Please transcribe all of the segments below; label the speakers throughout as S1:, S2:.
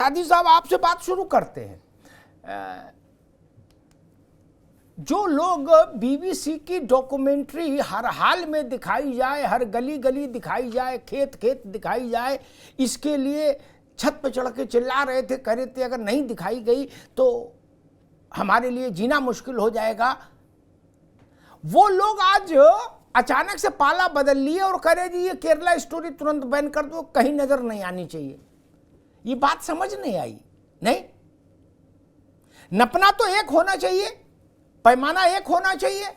S1: रशादी साहब, आपसे बात शुरू करते हैं। जो लोग बीबीसी की डॉक्यूमेंट्री हर हाल में दिखाई जाए, हर गली गली दिखाई जाए, खेत खेत दिखाई जाए, इसके लिए छत पर चढ़ के चिल्ला रहे थे, कह रहे थे अगर नहीं दिखाई गई तो हमारे लिए जीना मुश्किल हो जाएगा, वो लोग आज अचानक से पाला बदल लिए और कह रहे जी ये केरला स्टोरी तुरंत बैन कर दो, कहीं नजर नहीं आनी चाहिए। ये बात समझ नहीं आई। नहीं, नपना तो एक होना चाहिए, पैमाना एक होना चाहिए।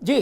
S1: जी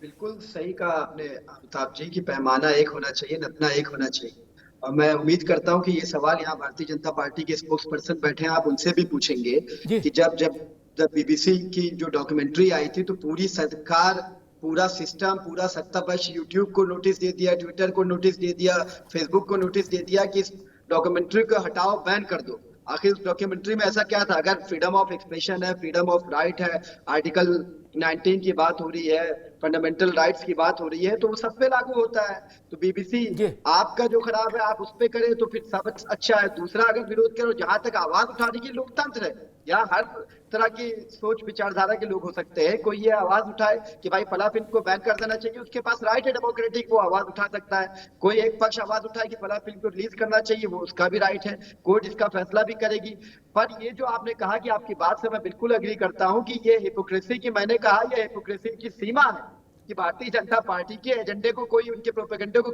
S2: बिल्कुल सही कहा आपने अमिताभ जी की पैमाना एक होना चाहिए, नपना एक होना चाहिए। और मैं उम्मीद करता हूं कि ये सवाल यहाँ भारतीय जनता पार्टी के स्पोक्स पर्सन बैठे हैं, आप उनसे भी पूछेंगे कि जब जब जब बीबीसी की जो डॉक्यूमेंट्री आई थी तो पूरी सरकार, पूरा सिस्टम, पूरा सत्तापक्ष यूट्यूब को नोटिस दे दिया, ट्विटर को नोटिस दे दिया, फेसबुक को नोटिस दे दिया कि इस डॉक्यूमेंट्री को हटाओ, बैन कर दो। आखिर उस डॉक्यूमेंट्री में ऐसा क्या था? अगर फ्रीडम ऑफ एक्सप्रेशन है, फ्रीडम ऑफ राइट है, आर्टिकल 19 की बात हो रही है, फंडामेंटल राइट्स की बात हो रही है, तो वो सब पे लागू होता है। तो बीबीसी आपका जो खराब है आप उस पे करें तो फिर सब अच्छा है। दूसरा, अगर विरोध करो, जहां तक आवाज उठाने की लोकतंत्र है, यहाँ हर तरह की सोच विचारधारा के लोग हो सकते हैं। कोई ये आवाज उठाए कि भाई फला फिल्म को बैन कर देना चाहिए, उसके पास राइट है डेमोक्रेटिक, वो आवाज उठा सकता है। कोई एक पक्ष आवाज उठाए कि फला फिल्म को रिलीज करना चाहिए, वो उसका भी राइट है, कोर्ट इसका फैसला भी करेगी। पर ये जो आपने कहा कि आपकी बात से मैं बिल्कुल अग्री करता हूं कि ये हिपोक्रेसी की, मैंने कहा ये हिपोक्रेसी की सीमा है कि भारतीय जनता पार्टी के एजेंडे को कोई, उनके प्रोपेगेंडे को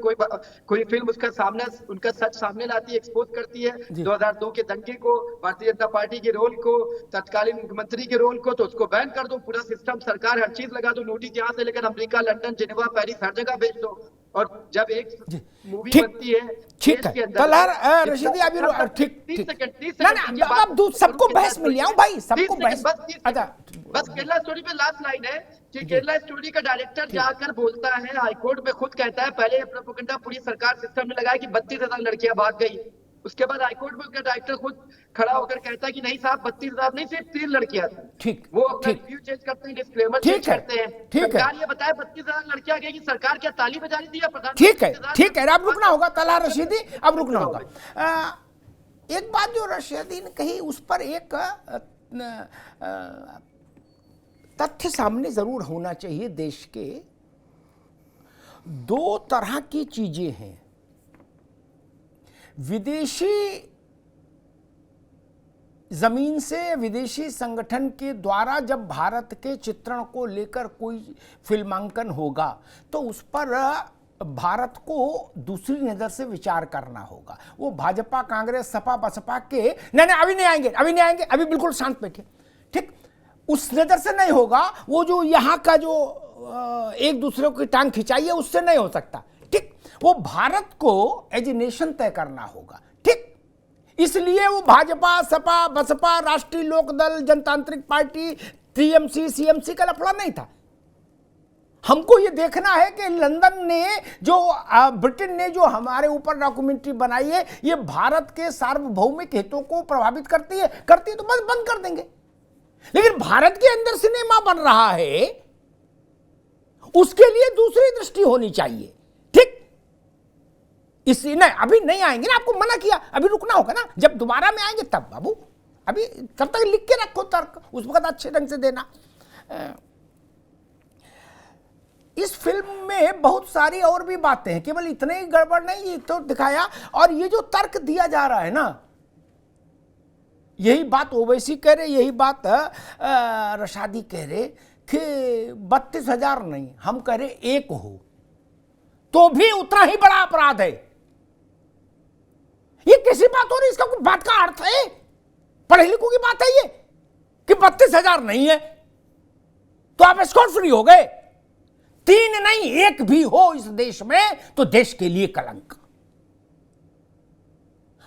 S2: कोई फिल्म उसका सामने, उनका सच सामने लाती है, एक्सपोज करती है 2002 के दंगे को, भारतीय जनता पार्टी के रोल को, तत्कालीन मुख्यमंत्री के रोल को, तो उसको बैन कर दो। पूरा सिस्टम, सरकार हर चीज लगा दो, नोटिस यहाँ से लेकर अमेरिका, लंदन, जिनेवा, पेरिस, हर जगह भेज दो। और जब एक मूवी बनती है,
S1: ठीक है तलहर रशीदी, अभी ठीक
S2: 30 सेकंड
S1: अब सबको बहस मिल जाऊं भाई, सबको बहस। अच्छा,
S2: बस केरला स्टोरी पे लास्ट लाइन है कि केरला स्टोरी का डायरेक्टर जाकर बोलता है, हाईकोर्ट में खुद कहता है, पहले प्रोपेगेंडा पूरी सरकार सिस्टम में लगाया कि 32,000 लड़कियां भाग गई। उसके बाद हाईकोर्ट में उसका डायरेक्टर खुद खड़ा होकर कहता है कि नहीं साहब, 32,000 नहीं, सिर्फ 3 लड़कियां थी।
S1: ठीक,
S2: वो अपना व्यू चेंज करते हैं, डिस्क्लेमर चेंज करते हैं। सरकार ये बताया 32,000 लड़कियां गई, सरकार क्या ताली बजा रही थी या प्रधान?
S1: ठीक है, ठीक है, अब रुकना होगा तलहर रशीदी, अब रुकना होगा। एक बात जो रशीदी ने कही, उस पर एक तथ्य सामने जरूर होना चाहिए। देश के दो तरह की चीजें हैं। विदेशी जमीन से, विदेशी संगठन के द्वारा जब भारत के चित्रण को लेकर कोई फिल्मांकन होगा तो उस पर भारत को दूसरी नजर से विचार करना होगा। वो भाजपा, कांग्रेस, सपा, बसपा के नहीं अभी नहीं आएंगे, अभी नहीं आएंगे, अभी बिल्कुल शांत बैठे, ठीक, उस नजर से नहीं होगा। वो जो यहाँ का जो एक दूसरे की टांग खिंचाई है, उससे नहीं हो सकता, ठीक। वो भारत को एज ए नेशन तय करना होगा, ठीक। इसलिए वो भाजपा, सपा, बसपा, राष्ट्रीय लोकदल, जनतांत्रिक पार्टी, टीएमसी, सीएमसी का लफड़ा नहीं था। हमको ये देखना है कि लंदन ने जो, ब्रिटेन ने जो हमारे ऊपर डॉक्यूमेंट्री बनाई है, ये भारत के सार्वभौमिक हितों को प्रभावित करती है तो बस बंद कर देंगे। लेकिन भारत के अंदर सिनेमा बन रहा है, उसके लिए दूसरी दृष्टि होनी चाहिए, ठीक। इसी नहीं, अभी नहीं आएंगे ना, आपको मना किया, अभी रुकना होगा ना, जब दोबारा में आएंगे तब बाबू, अभी तब तक लिख के रखो तर्क, उस वक्त अच्छे ढंग से देना। इस फिल्म में बहुत सारी और भी बातें हैं, केवल इतने ही गड़बड़ नहीं तो दिखाया। और ये जो तर्क दिया जा रहा है ना, यही बात ओवैसी कह रहे, यही बात रशादी कह रहे कि 32,000 नहीं, हम कह रहे एक हो तो भी उतना ही बड़ा अपराध है। ये कैसी बात हो रही है? इसका कोई बात का अर्थ है? पढ़े लिखों की बात है ये कि 32,000 नहीं है तो आप स्कॉट फ्री हो गए। 3 नहीं, 1 भी हो इस देश में तो देश के लिए कलंक।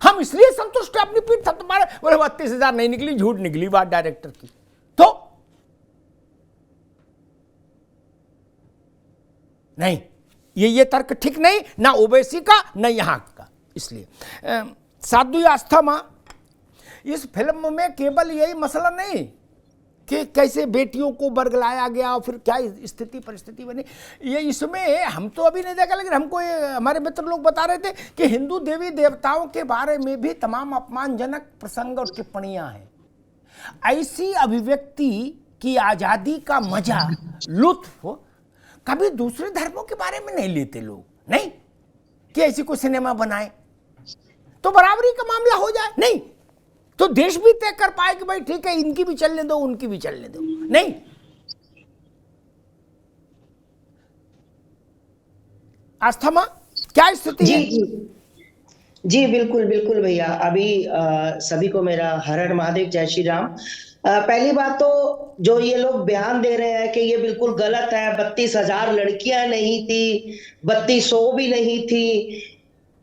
S1: हम इसलिए संतुष्ट हैं, अपनी पीठ तुम्हारे बोले 32,000 नहीं निकली, झूठ निकली बात डायरेक्टर की। तो नहीं, ये तर्क ठीक नहीं, ना ओवैसी का ना यहां का। इसलिए साधु आस्था मां, इस फिल्म में केवल यही मसला नहीं कि कैसे बेटियों को बरगलाया गया और फिर क्या स्थिति परिस्थिति बनी, ये इसमें हम तो अभी नहीं देखा, लेकिन हमको हमारे मित्र लोग बता रहे थे कि हिंदू देवी देवताओं के बारे में भी तमाम अपमानजनक प्रसंग और टिप्पणियां हैं। ऐसी अभिव्यक्ति की आज़ादी का मजा, लुत्फ कभी दूसरे धर्मों के बारे में नहीं लेते लोग, नहीं कि ऐसी कोई सिनेमा बनाए तो बराबरी का मामला हो जाए, नहीं तो देश भी तय कर पाए कि भाई ठीक है इनकी भी चलने दो उनकी भी चलने दो, नहीं। आस्था मां, क्या स्थिति है?
S3: जी बिल्कुल बिल्कुल भैया। अभी सभी को मेरा हर हर महादेव, जय श्री राम। पहली बात तो जो ये लोग बयान दे रहे हैं कि ये बिल्कुल गलत है, 32,000 लड़कियां नहीं थी, 3200 भी नहीं थी,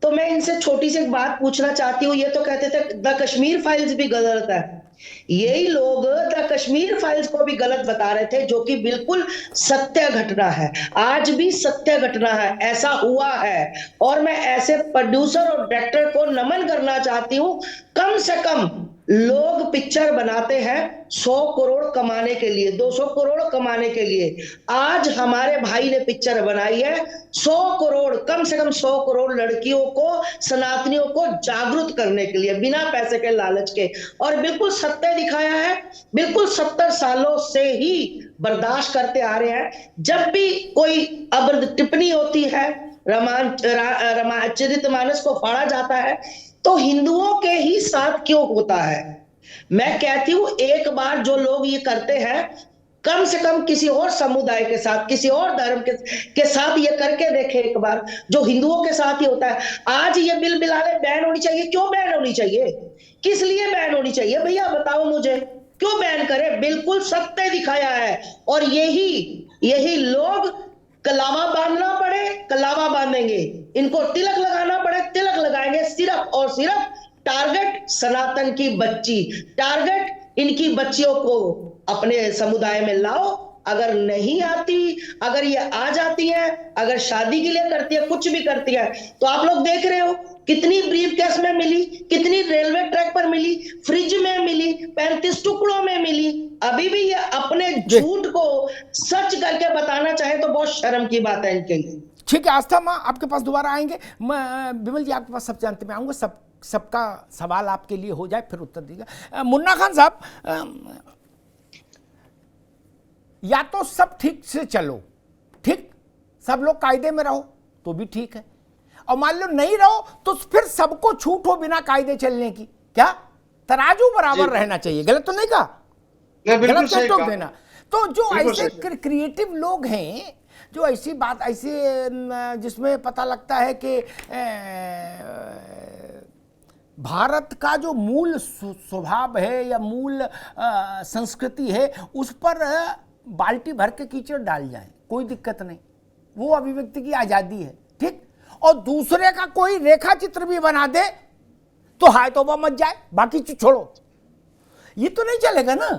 S3: तो मैं इनसे छोटी सी एक बात पूछना चाहती हूँ। ये तो कहते थे द कश्मीर फाइल्स भी गलत है, यही लोग द कश्मीर फाइल्स को भी गलत बता रहे थे, जो कि बिल्कुल सत्य घटना है, आज भी सत्य घटना है, ऐसा हुआ है। और मैं ऐसे प्रोड्यूसर और डायरेक्टर को नमन करना चाहती हूँ। कम से कम लोग पिक्चर बनाते हैं 100 करोड़ कमाने के लिए, 200 करोड़ कमाने के लिए। आज हमारे भाई ने पिक्चर बनाई है 100 करोड़, कम से कम 100 करोड़ लड़कियों को, सनातनियों को जागरूक करने के लिए, बिना पैसे के लालच के, और बिल्कुल सत्य दिखाया है। बिल्कुल 70 सालों से ही बर्दाश्त करते आ रहे हैं। जब भी कोई अब टिप्पणी होती है, रामचरितमानस को फाड़ा जाता है, तो हिंदुओं के ही साथ क्यों होता है? मैं कहती हूं एक बार जो लोग ये करते हैं, कम से कम किसी और समुदाय के साथ, किसी और धर्म के साथ ये करके देखे एक बार, जो हिंदुओं के साथ ही होता है। आज ये बिल बिलाले बैन होनी चाहिए। क्यों बैन होनी चाहिए? किस लिए बैन होनी चाहिए भैया, बताओ मुझे, क्यों बैन करे? बिल्कुल सत्य दिखाया है। और यही लोग कलावा बांधना पड़े कलावा बांधेंगे, इनको तिलक लगाना पड़े तिलक लगाएंगे, सिर्फ और सिर्फ टारगेट सनातन की बच्ची, टारगेट इनकी बच्चियों को अपने समुदाय में लाओ। अगर नहीं आती, अगर ये आ जाती है, अगर शादी के लिए करती है, कुछ भी करती है, तो आप लोग देख रहे हो कितनी ब्रीफ केस में मिली, कितनी रेलवे ट्रैक पर मिली, फ्रिज में मिली, 35 टुकड़ों में मिली। अभी भी ये अपने झूठ को सच करके बताना चाहे तो बहुत शर्म की बात है इनके लिए।
S1: ठीक है आस्था मां, आपके पास दोबारा आएंगे। मैं विमल जी आपके पास सब जानते में आऊंगा, सबका सवाल आपके लिए हो जाए, फिर उत्तर दीजिएगा। मुन्ना खान साहब, या तो सब ठीक से चलो, ठीक, सब लोग कायदे में रहो तो भी ठीक है, और मान लो नहीं रहो तो फिर सबको छूट हो बिना कायदे चलने की। क्या तराजू बराबर रहना चाहिए? गलत तो नहीं कहा? गलत तो टोक देना। तो जो ऐसे क्रिएटिव लोग हैं, जो ऐसी बात, ऐसे जिसमें पता लगता है कि भारत का जो मूल स्वभाव है या मूल संस्कृति है, उस पर बाल्टी भर के कीचड़ डाल जाए, कोई दिक्कत नहीं, वो अभिव्यक्ति की आजादी है, ठीक। और दूसरे का कोई रेखा चित्र भी बना दे तो हाय तौबा मच जाए, बाकी छोड़ो, ये तो नहीं चलेगा ना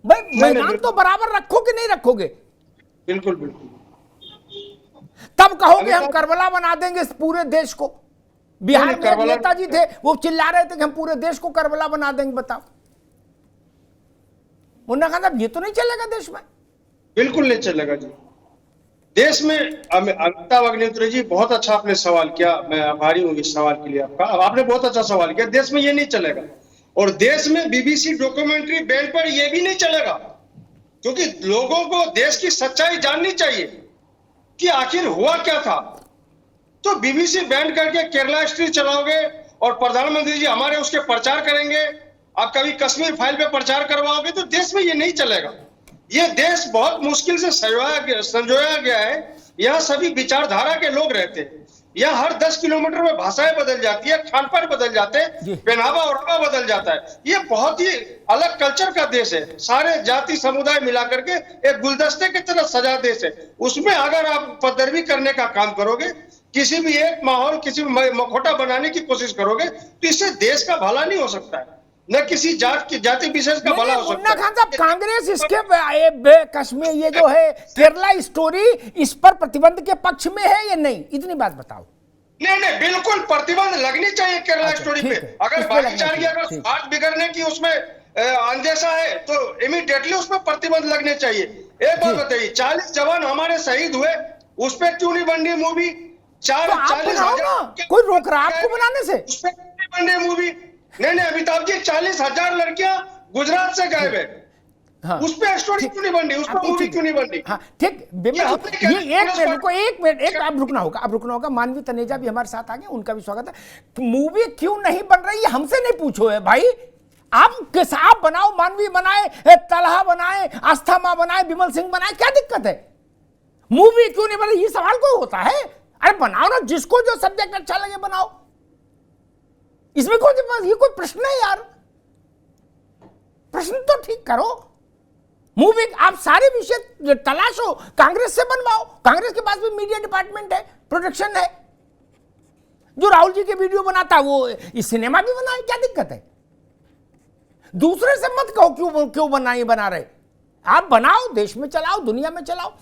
S1: भाई। मैदान तो बराबर रखोगे नहीं रखोगे?
S4: बिल्कुल बिल्कुल।
S1: तब कहोगे हम करबला बना देंगे इस पूरे देश को। बिहार में नेताजी थे, वो चिल्ला रहे थे कि हम पूरे देश को करबला बना देंगे। बताओ मुन्ना खान साहब, ये तो नहीं चलेगा देश में।
S4: बिल्कुल नहीं चलेगा जी। देश में अमिताभ अग्निहोत्री जी, बहुत अच्छा आपने सवाल किया, मैं आभारी हूँ इस सवाल के लिए आपका। आपने बहुत अच्छा सवाल किया। देश में ये नहीं चलेगा, और देश में बीबीसी डॉक्यूमेंट्री बैन पर ये भी नहीं चलेगा, क्योंकि लोगों को देश की सच्चाई जाननी चाहिए कि आखिर हुआ क्या था। तो बीबीसी बैन करके केरला स्ट्रीट चलाओगे और प्रधानमंत्री जी हमारे उसके प्रचार करेंगे, आप कभी कश्मीर फाइल पे प्रचार करवाओगे, तो देश में ये नहीं चलेगा। ये देश बहुत मुश्किल से संजोया गया है। यहाँ सभी विचारधारा के लोग रहते हैं। यहाँ हर 10 किलोमीटर में भाषाएं बदल जाती है, खान पान बदल जाते हैं, पहनावा ओढ़ावा बदल जाता है। ये बहुत ही अलग कल्चर का देश है। सारे जाति समुदाय मिला करके एक गुलदस्ते की तरह सजा देश है। उसमें अगर आप पदरवी करने का काम करोगे, किसी भी एक माहौल, किसी भी मखौटा बनाने की कोशिश करोगे, तो इससे देश का भला नहीं हो सकता है, न किसी जाति विशेष का भला हो सकता है।
S1: मुन्ना खान साहब, कांग्रेस इसके कश्मीर, ये जो है केरला स्टोरी, इस पर प्रतिबंध के पक्ष में है या नहीं? इतनी बात बताओ।
S4: नहीं, बिल्कुल प्रतिबंध लगनी चाहिए केरला स्टोरी पे। अगर भाईचारे, अगर बात बिगड़ने की उसमें अंदेशा है तो इमीडिएटली उस पर प्रतिबंध लगने चाहिए। एक बात बताइए, 40 जवान हमारे शहीद हुए, उस पर क्यों नहीं बन रही मूवी?
S1: तो आप बनाओ ना, कोई रोक रहा है आपको बनाने से?
S4: उस पर क्यों नहीं बन रही मूवी? नहीं अमिताभ जी, 40,000 लड़कियां गुजरात से गायब है,
S1: हाँ,
S4: उस पे स्टोरी क्यों नहीं बन रही? उस पर मूवी क्यों नहीं बन रही?
S1: हाँ ठीक, ये एक मिनट आप रुकना होगा। मानवी तनेजा भी हमारे साथ आ गए, उनका भी स्वागत है। मूवी क्यों नहीं बन रही है हमसे नहीं पूछो है भाई, आप बनाओ, मानवी बनाए, तलहा बनाए, आस्था मां बनाए, विमल सिंह बनाए, क्या दिक्कत है? मूवी क्यों नहीं बन रही, ये सवाल कोई होता है? अरे बनाओ ना, जिसको जो सब्जेक्ट अच्छा लगे बनाओ, इसमें ये कोई प्रश्न है यार? प्रश्न तो ठीक करो। मूवी आप सारे विषय तलाशो, कांग्रेस से बनवाओ, कांग्रेस के पास भी मीडिया डिपार्टमेंट है, प्रोडक्शन है। जो राहुल जी के वीडियो बनाता है वो इस सिनेमा भी बनाए, क्या दिक्कत है? दूसरे से मत कहो क्यों बना रहे। आप बनाओ, देश में चलाओ, दुनिया में चलाओ।